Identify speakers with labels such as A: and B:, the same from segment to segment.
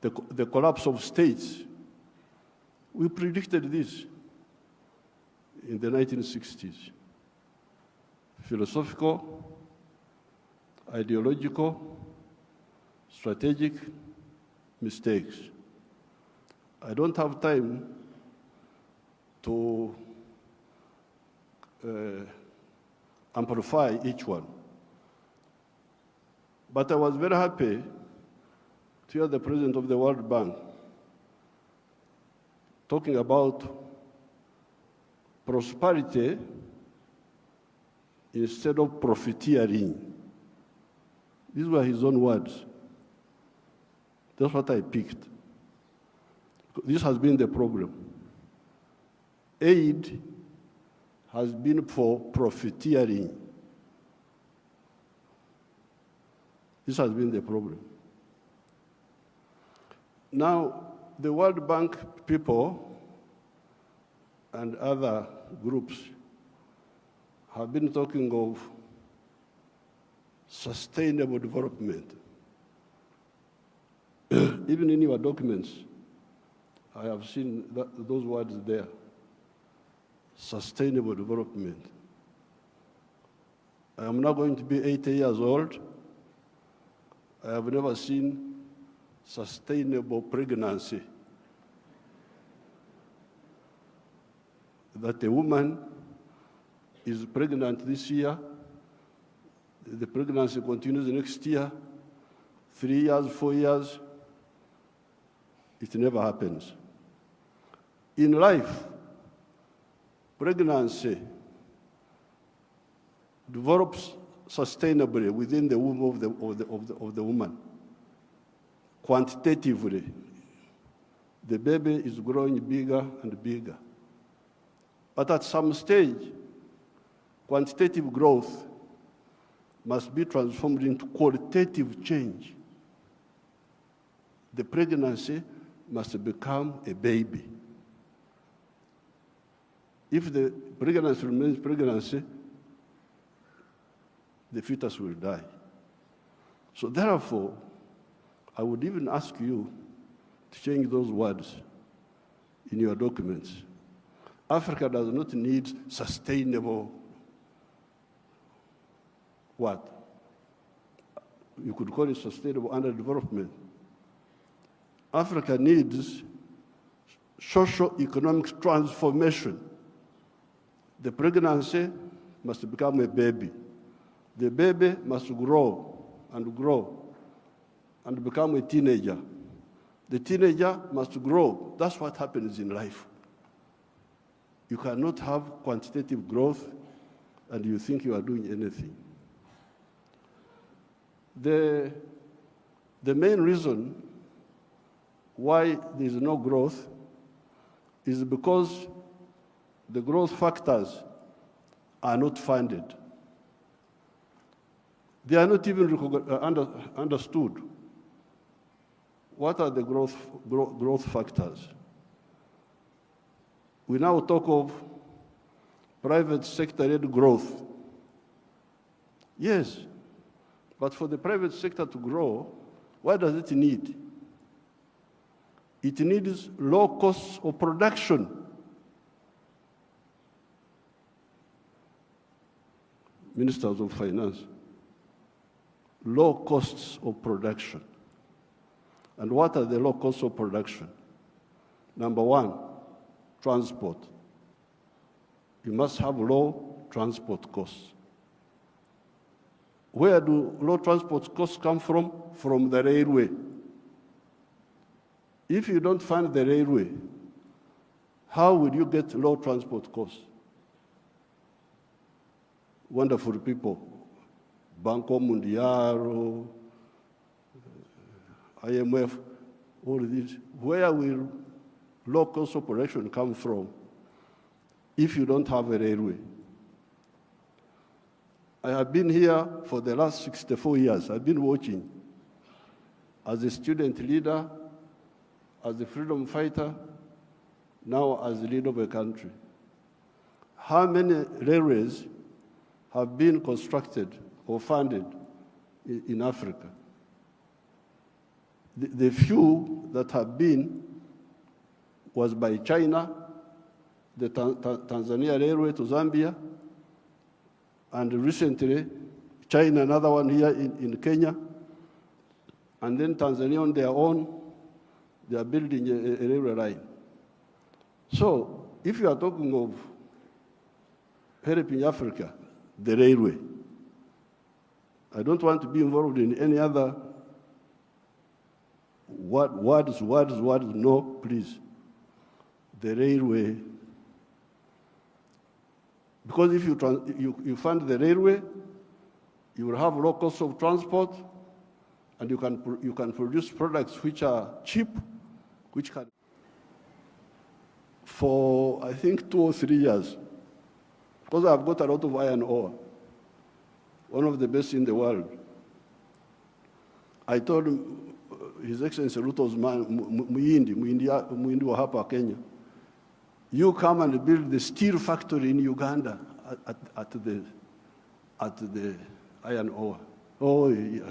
A: the collapse of states. We predicted this in the 1960s. Philosophical, ideological, strategic mistakes. I don't have time to amplify each one. But I was very happy to hear the president of the World Bank talking about prosperity instead of profiteering. These were his own words. That's what I picked. This has been the problem. Aid has been for profiteering. This has been the problem. Now, the World Bank people and other groups have been talking of sustainable development. Even in your documents, I have seen those words there. Sustainable development. I am now going to be 80 years old. I have never seen sustainable pregnancy. That a woman is pregnant this year, the pregnancy continues next year, 3 years, 4 years, it never happens. In life, pregnancy develops sustainably within the womb of the woman. Quantitatively, the baby is growing bigger and bigger. But at some stage, quantitative growth must be transformed into qualitative change. The pregnancy must become a baby. If the pregnancy remains pregnancy, the fetus will die. So therefore, I would even ask you to change those words in your documents. Africa does not need sustainable what? You could call it sustainable underdevelopment. Africa needs socio-economic transformation. The pregnancy must become a baby. The baby must grow and become a teenager. The teenager must grow. That's what happens in life. You cannot have quantitative growth and you think you are doing anything. The main reason why there is no growth is because the growth factors are not funded. They are not even understood. What are the growth factors? We now talk of private sector-led growth. Yes, but for the private sector to grow, what does it need? It needs low costs of production. Ministers of Finance, low costs of production. And what are the low costs of production? Number one, transport. You must have low transport costs. Where do low transport costs come from? From the railway. If you don't fund the railway, how will you get low transport costs? Wonderful people, Banco Mundial, IMF, all of these. Where will low cost of production come from if you don't have a railway? I have been here for the last 64 years. I've been watching as a student leader, as a freedom fighter, now as the leader of a country. How many railways have been constructed or funded in Africa? The few that have been was by China, the Tanzania Railway to Zambia, and recently China, another one here in Kenya, and then Tanzania on their own, they are building a railway line. So if you are talking of helping Africa, the railway, I don't want to be involved in any other words, no, please. The railway, because if you fund the railway, you will have low cost of transport, and you can produce products which are cheap, which can. For I think 2 or 3 years, because I've got a lot of iron ore, one of the best in the world. I told him, His Excellency Ruto's man, Muhindi wa hapa Kenya, you come and build the steel factory in Uganda at the iron ore. Oh, yeah.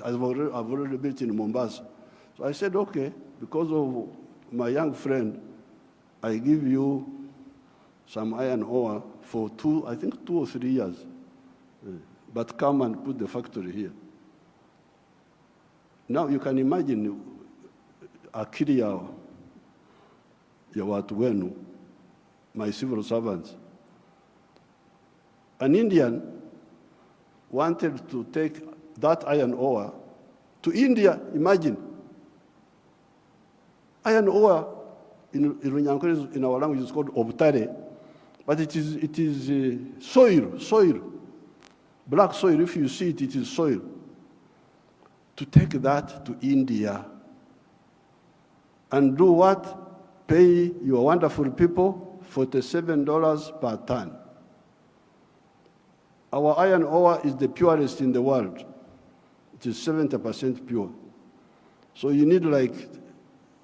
A: I've already built in Mombasa. So I said, okay, because of my young friend, I give you some iron ore for 2 or 3 years. But come and put the factory here. Now you can imagine akili ya watu wenu, my civil servants. An Indian wanted to take that iron ore to India, imagine. Iron ore in our language is called obtare, but it is soil, black soil. If you see it, it is soil. To take that to India and do what? Pay your wonderful people $47 per ton. Our iron ore is the purest in the world. It is 70% pure. So you need like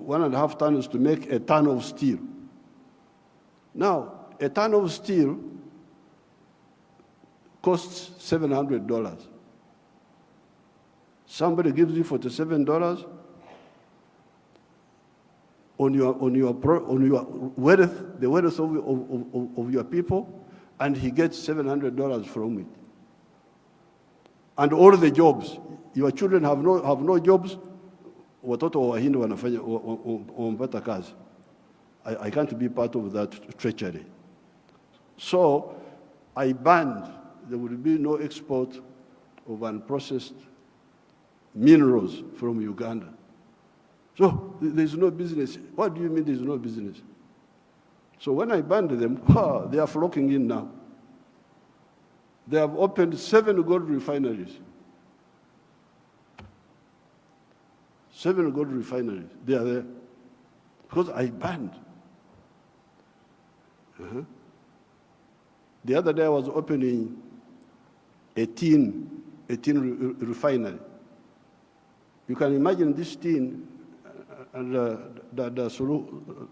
A: 1.5 tons to make a ton of steel. Now, a ton of steel costs $700. Somebody gives you $47 on your wealth, the wealth of your people, and he gets $700 from it. And all the jobs, your children have no jobs. Watoto wa Wahindi wanapata kazi. I can't be part of that treachery. So I banned, there will be no export of unprocessed minerals from Uganda. So there's no business. What do you mean there's no business? So when I banned them, they are flocking in now. They have opened 7 gold refineries. 7 gold refineries, they are there. Because I banned. The other day I was opening a tin refinery. You can imagine this tin, and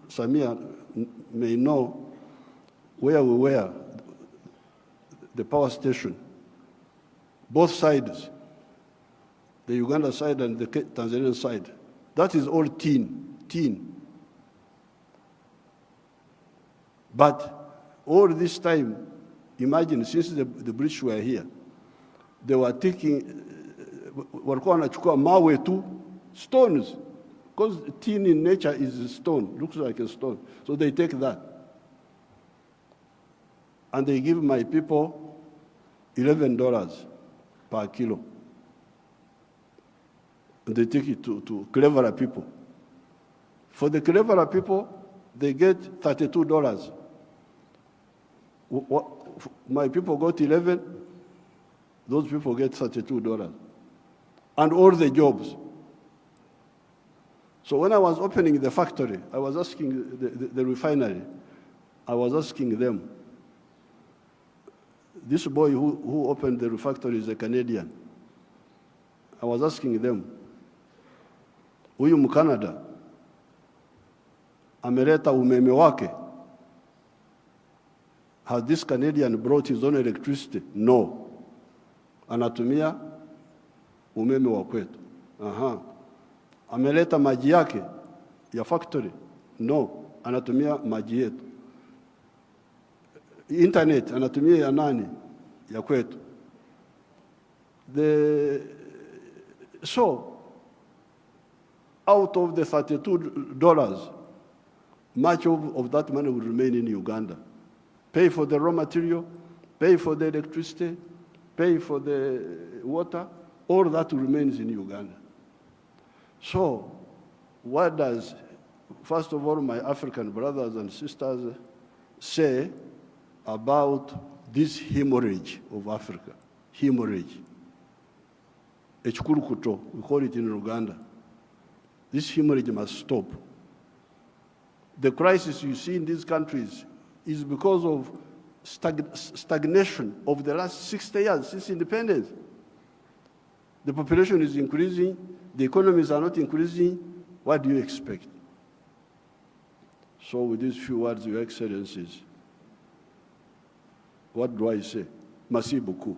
A: Samia may know where we were, the power station, both sides, the Uganda side and the Tanzanian side. That is all tin. But all this time, imagine, since the British were here, they were taking, walikuwa wanachukua mawe tu, stones, because tin in nature is a stone, looks like a stone. So they take that. And they give my people $11 per kilo. And they take it to cleverer people. For the cleverer people, they get $32. My people got 11, those people get $32. And all the jobs. So when I was opening the factory, I was asking the refinery, I was asking them, this boy who opened the factory is a Canadian. I was asking them, huyu Mkanada ameleta umeme wake? Has this Canadian brought his own electricity? No. Anatumia umeme wa kwetu. Ameleta maji yake ya factory? No, anatumia maji yetu. Internet anatumia ya nani? Ya kwetu. So, out of the $32, much of that money will remain in Uganda. Pay for the raw material, pay for the electricity, pay for the water, all that remains in Uganda. So, what does, first of all, my African brothers and sisters say about this hemorrhage of Africa? Hemorrhage. Echikurukuto, we call it in Uganda. This hemorrhage must stop. The crisis you see in these countries is because of stagnation of the last 60 years since independence. The population is increasing, the economies are not increasing. What do you expect? So with these few words, Your Excellencies, what do I say? Merci beaucoup.